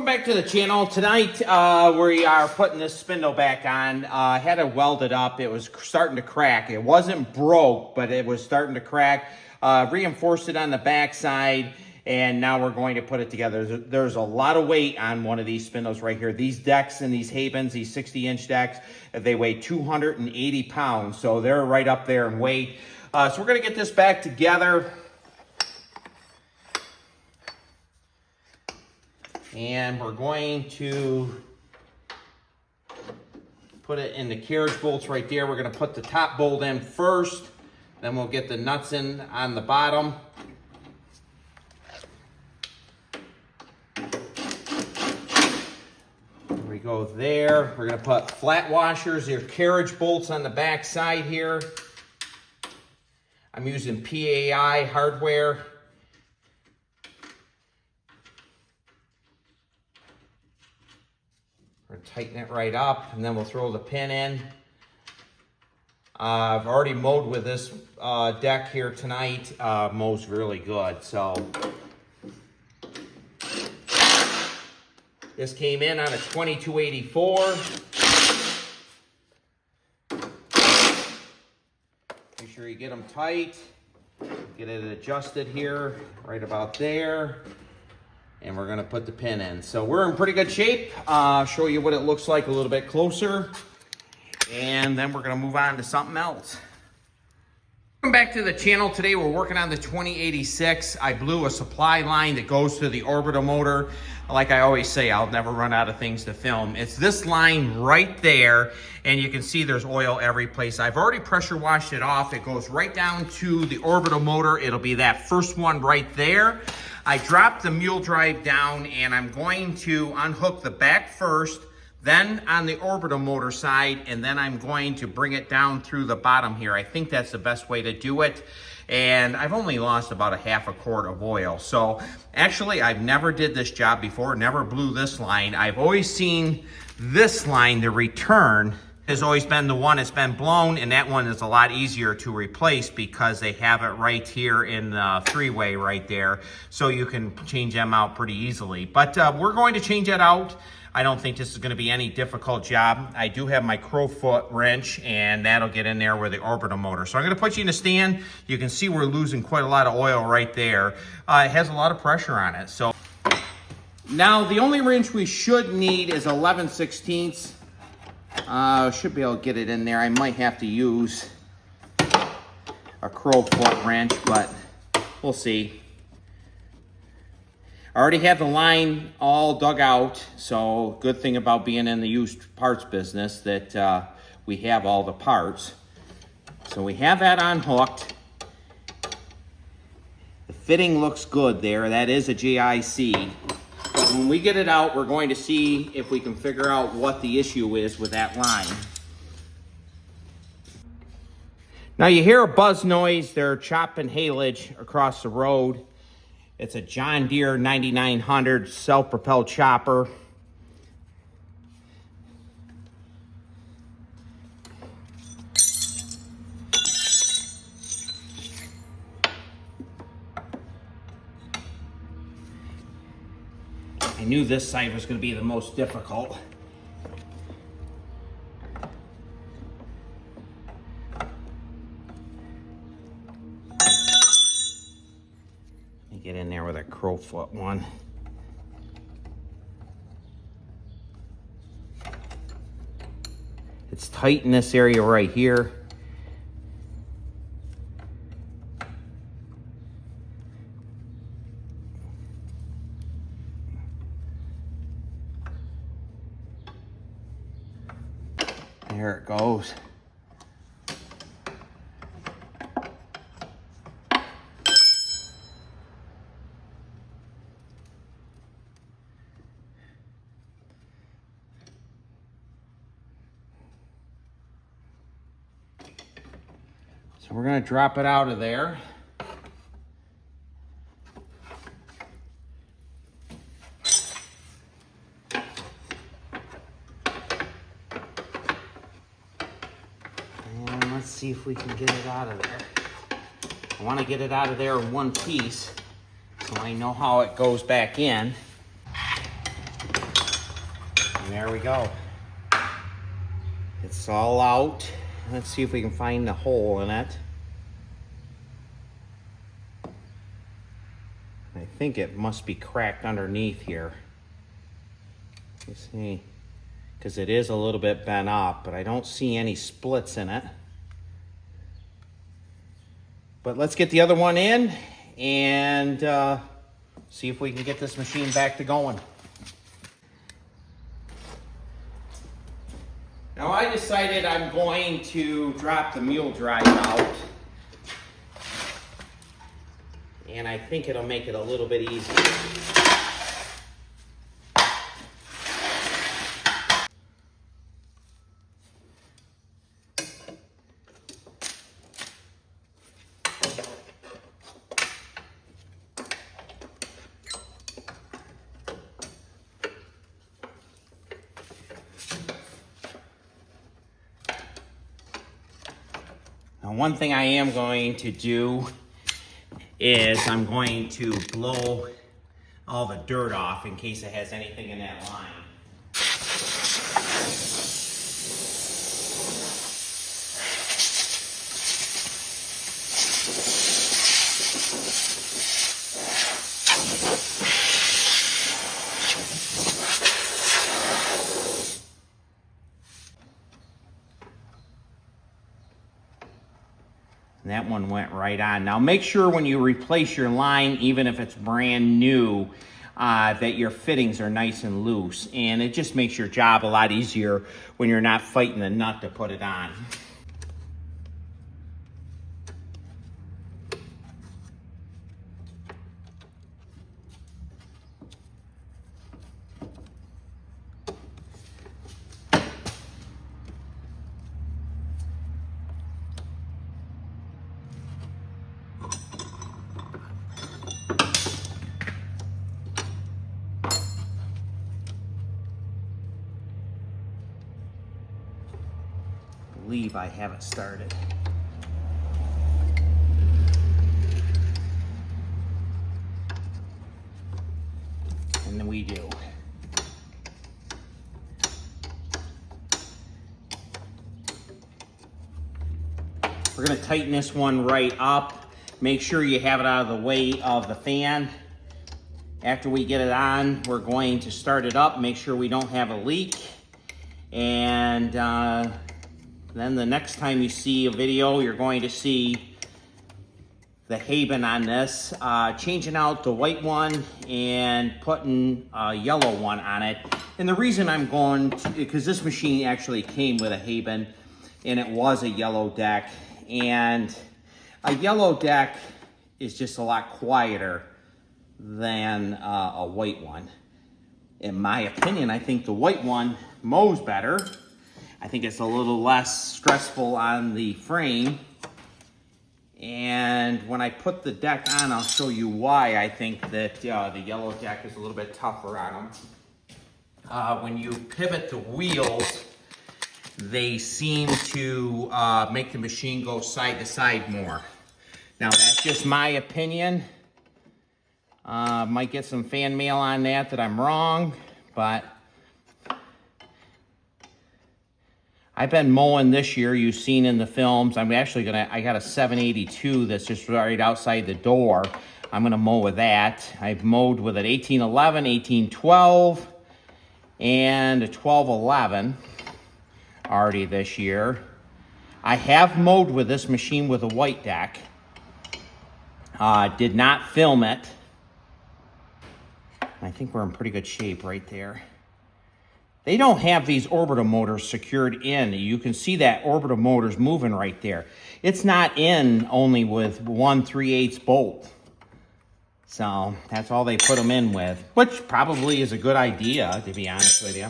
Welcome back to the channel. Tonight we are putting this spindle back on. I had it welded up. It was starting to crack. It wasn't broke, but it was starting to crack. Reinforced it on the back side, and now we're going to put it together. There's a lot of weight on one of these spindles right here. These decks and these Havens, these 60-inch decks, they weigh 280 pounds, so they're right up there in weight. So we're going to get this back together. And we're going to put it in the carriage bolts right there. We're going to put the top bolt in first. Then we'll get the nuts in on the bottom. There we go there. We're going to put flat washers, your carriage bolts on the back side here. I'm using PAI hardware. We're going to tighten it right up, and then we'll throw the pin in. I've already mowed with this deck here tonight. Mows really good. So this came in on a 2284. Make sure you get them tight. Get it adjusted here, right about there. And we're gonna put the pin in. So we're in pretty good shape. Show you what it looks like a little bit closer. And then we're gonna move on to something else. Welcome back to the channel. Today we're working on the 2086. I blew a supply line that goes to the orbital motor. Like I always say, I'll never run out of things to film. It's this line right there, and you can see there's oil every place. I've already pressure washed it off. It goes right down to the orbital motor. It'll be that first one right there. I dropped the mule drive down, and I'm going to unhook the back first, then on the orbital motor side, and then I'm going to bring it down through the bottom here. I think that's the best way to do it. And I've only lost about a half a quart of oil. So actually, I've never did this job before, never blew this line. I've always seen this line, the return, has always been the one that's been blown, and that one is a lot easier to replace because they have it right here in the three-way right there. So you can change them out pretty easily. But we're going to change that out. I don't think this is going to be any difficult job. I do have my crowfoot wrench, and that'll get in there with the orbital motor. So I'm going to put you in a stand. You can see we're losing quite a lot of oil right there. It has a lot of pressure on it. So now the only wrench we should need is 11/16. Should be able to get it in there. I might have to use a crowfoot wrench, but we'll see. I already have the line all dug out, so good thing about being in the used parts business that we have all the parts. So we have that unhooked. The fitting looks good there. That is a JIC. But when we get it out, we're going to see if we can figure out what the issue is with that line. Now you hear a buzz noise. They're chopping haylage across the road. It's a John Deere 9900 self-propelled chopper. I knew this side was going to be the most difficult. Get in there with a crowfoot one. It's tight in this area right here. There it goes. So we're going to drop it out of there. And let's see if we can get it out of there. I want to get it out of there in one piece so I know how it goes back in. And there we go. It's all out. Let's see if we can find the hole in it. I think it must be cracked underneath here. You see, because it is a little bit bent up, but I don't see any splits in it. But let's get the other one in and see if we can get this machine back to going. Now I decided I'm going to drop the mule drive out, and I think it'll make it a little bit easier. Now, one thing I am going to do is I'm going to blow all the dirt off in case it has anything in that line. And that one went right on. Now make sure when you replace your line, even if it's brand new, that your fittings are nice and loose. And it just makes your job a lot easier when you're not fighting the nut to put it on. I believe I have it started. And then we do. We're going to tighten this one right up. Make sure you have it out of the way of the fan. After we get it on, we're going to start it up, make sure we don't have a leak. And then the next time you see a video, you're going to see the Haben on this, changing out the white one and putting a yellow one on it. And the reason I'm going to, because this machine actually came with a Haben and it was a yellow deck. And a yellow deck is just a lot quieter than a white one. In my opinion, I think the white one mows better. I think it's a little less stressful on the frame. And when I put the deck on, I'll show you why I think that the yellow deck is a little bit tougher on them. When you pivot the wheels, they seem to make the machine go side to side more. Now that's just my opinion. Might get some fan mail on that I'm wrong, but I've been mowing this year, you've seen in the films. I'm actually I got a 782 that's just right outside the door. I'm gonna mow with that. I've mowed with an 1811, 1812, and a 1211 already this year. I have mowed with this machine with a white deck. Did not film it. I think we're in pretty good shape right there. They don't have these orbital motors secured in. You can see that orbital motor's moving right there. It's not in only with 1 3/8 bolt. So that's all they put them in with, which probably is a good idea, to be honest with you.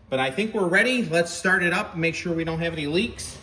But I think we're ready. Let's start it up and make sure we don't have any leaks.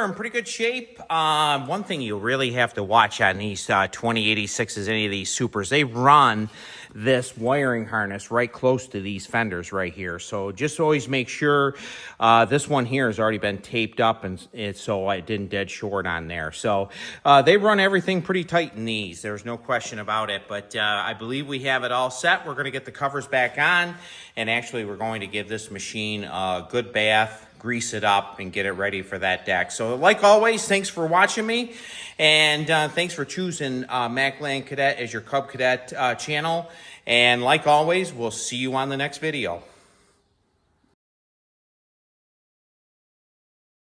we're in pretty good shape. One thing you really have to watch on these 2086s, any of these Supers, they run this wiring harness right close to these fenders right here. So just always make sure this one here has already been taped up, and so I didn't dead short on there. So they run everything pretty tight in these. There's no question about it. But I believe we have it all set. We're going to get the covers back on, and actually we're going to give this machine a good bath, grease it up, and get it ready for that deck. So like always, thanks for watching me, and thanks for choosing Macland Cadet as your Cub Cadet channel. And like always, we'll see you on the next video.